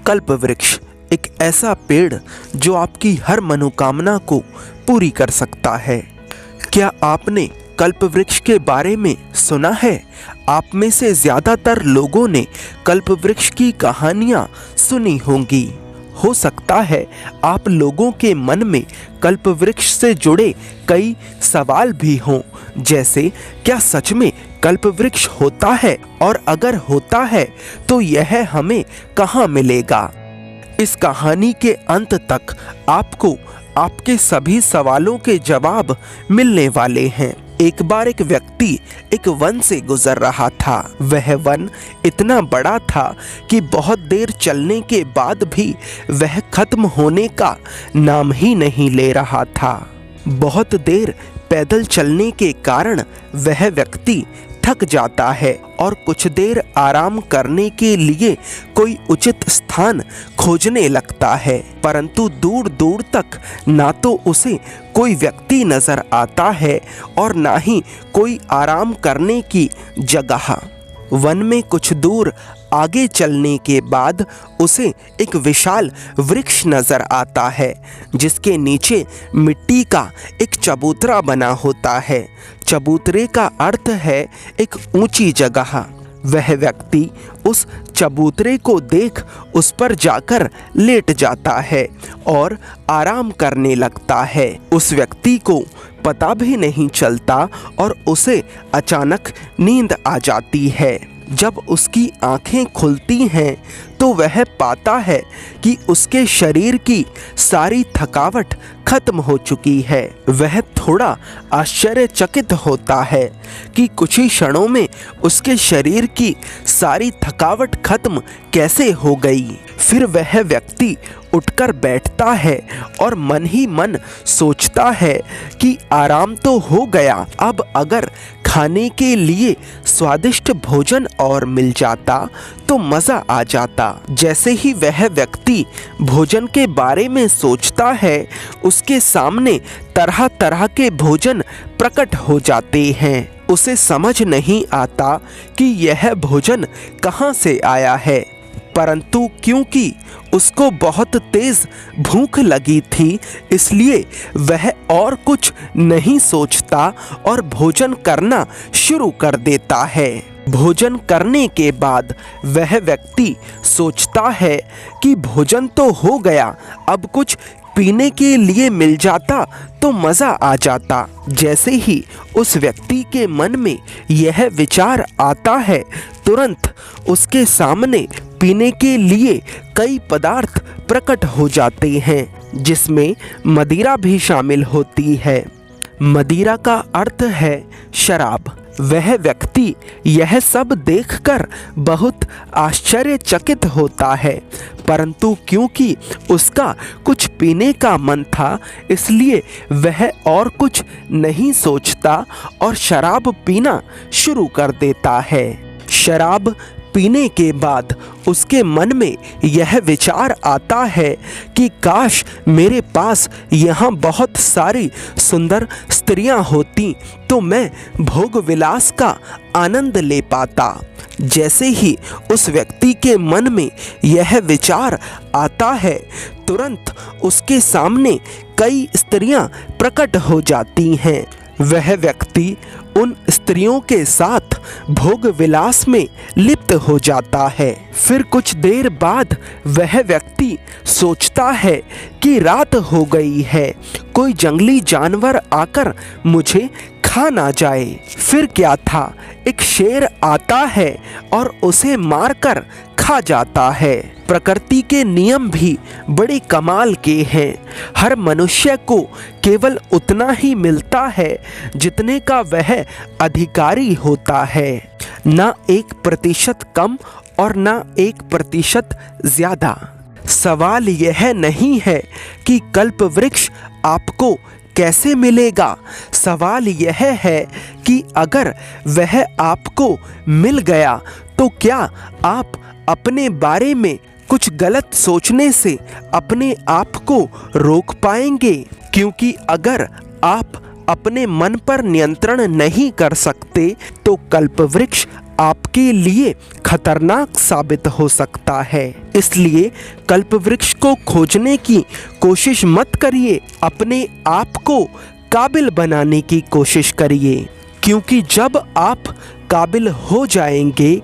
कल्प वृक्ष एक ऐसा पेड़ जो आपकी हर मनोकामना को पूरी कर सकता है। क्या आपने कल्प वृक्ष के बारे में सुना है? आप में से ज़्यादातर लोगों ने कल्प वृक्ष की कहानियाँ सुनी होंगी। हो सकता है आप लोगों के मन में कल्प वृक्ष से जुड़े कई सवाल भी हों, जैसे क्या सच में कल्प वृक्ष होता है, और अगर होता है तो यह हमें कहाँ मिलेगा? इस कहानी के अंत तक आपको आपके सभी सवालों के जवाब मिलने वाले हैं। एक बार एक व्यक्ति एक वन से गुजर रहा था। वह वन इतना बड़ा था कि बहुत देर चलने के बाद भी वह खत्म होने का नाम ही नहीं ले रहा था। बहुत देर पैदल चलने के कारण वह व्यक्ति थक जाता है और कुछ देर आराम करने के लिए कोई उचित स्थान खोजने लगता है, परंतु दूर दूर तक ना तो उसे कोई व्यक्ति नजर आता है और ना ही कोई आराम करने की जगह। वन में कुछ दूर आगे चलने के बाद उसे एक विशाल वृक्ष नजर आता है, जिसके नीचे मिट्टी का एक चबूतरा बना होता है। चबूतरे का अर्थ है एक ऊंची जगह। वह व्यक्ति उस चबूतरे को देख उस पर जाकर लेट जाता है और आराम करने लगता है। उस व्यक्ति को पता भी नहीं चलता और उसे अचानक नींद आ जाती है। जब उसकी आंखें खुलती हैं तो वह पाता है कि उसके शरीर की सारी थकावट खत्म हो चुकी है। वह थोड़ा आश्चर्यचकित होता है कि कुछ ही क्षणों में उसके शरीर की सारी थकावट खत्म कैसे हो गई। फिर वह व्यक्ति उठकर बैठता है और मन ही मन सोचता है कि आराम तो हो गया, अब अगर खाने के लिए स्वादिष्ट भोजन और मिल जाता तो मज़ा आ जाता। जैसे ही वह व्यक्ति भोजन के बारे में सोचता है, उसके सामने तरह तरह के भोजन प्रकट हो जाते हैं। उसे समझ नहीं आता कि यह भोजन कहाँ से आया है, परंतु क्योंकि उसको बहुत तेज भूख लगी थी, इसलिए वह और कुछ नहीं सोचता और भोजन करना शुरू कर देता है। भोजन करने के बाद वह व्यक्ति सोचता है कि भोजन तो हो गया, अब कुछ पीने के लिए मिल जाता तो मज़ा आ जाता। जैसे ही उस व्यक्ति के मन में यह विचार आता है, तुरंत उसके सामने पीने के लिए कई पदार्थ प्रकट हो जाते हैं, जिसमें मदिरा भी शामिल होती है। मदिरा का अर्थ है शराब। वह व्यक्ति यह सब देखकर बहुत आश्चर्यचकित होता है, परंतु क्योंकि उसका कुछ पीने का मन था, इसलिए वह और कुछ नहीं सोचता और शराब पीना शुरू कर देता है। शराब पीने के बाद उसके मन में यह विचार आता है कि काश मेरे पास यहाँ बहुत सारी सुंदर स्त्रियाँ होती तो मैं भोग विलास का आनंद ले पाता। जैसे ही उस व्यक्ति के मन में यह विचार आता है, तुरंत उसके सामने कई स्त्रियाँ प्रकट हो जाती हैं। वह व्यक्ति उन स्त्रियों के साथ भोग विलास में लिप्त हो जाता है। फिर कुछ देर बाद वह व्यक्ति सोचता है कि रात हो गई है, कोई जंगली जानवर आकर मुझे खा ना जाए। फिर क्या था, एक शेर आता है और उसे मारकर खा जाता है। प्रकृति के नियम भी बड़े कमाल के हैं। हर मनुष्य को केवल उतना ही मिलता है जितने का वह अधिकारी होता है, ना 1% कम और ना 1% ज़्यादा। सवाल यह नहीं है कि कल्प वृक्ष आपको कैसे मिलेगा, सवाल यह है कि अगर वह आपको मिल गया तो क्या आप अपने बारे में कुछ गलत सोचने से अपने आप को रोक पाएंगे? क्योंकि अगर आप अपने मन पर नियंत्रण नहीं कर सकते तो कल्प वृक्ष आपके लिए खतरनाक साबित हो सकता है। इसलिए कल्पवृक्ष को खोजने की कोशिश मत करिए, अपने आप को काबिल बनाने की कोशिश करिए, क्योंकि जब आप काबिल हो जाएंगे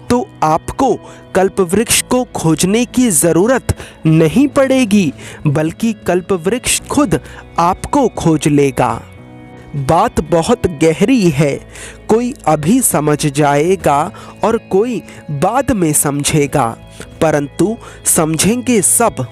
तो आपको कल्पवृक्ष को खोजने की ज़रूरत नहीं पड़ेगी, बल्कि कल्पवृक्ष खुद आपको खोज लेगा। बात बहुत गहरी है, कोई अभी समझ जाएगा और कोई बाद में समझेगा, परंतु समझेंगे सब।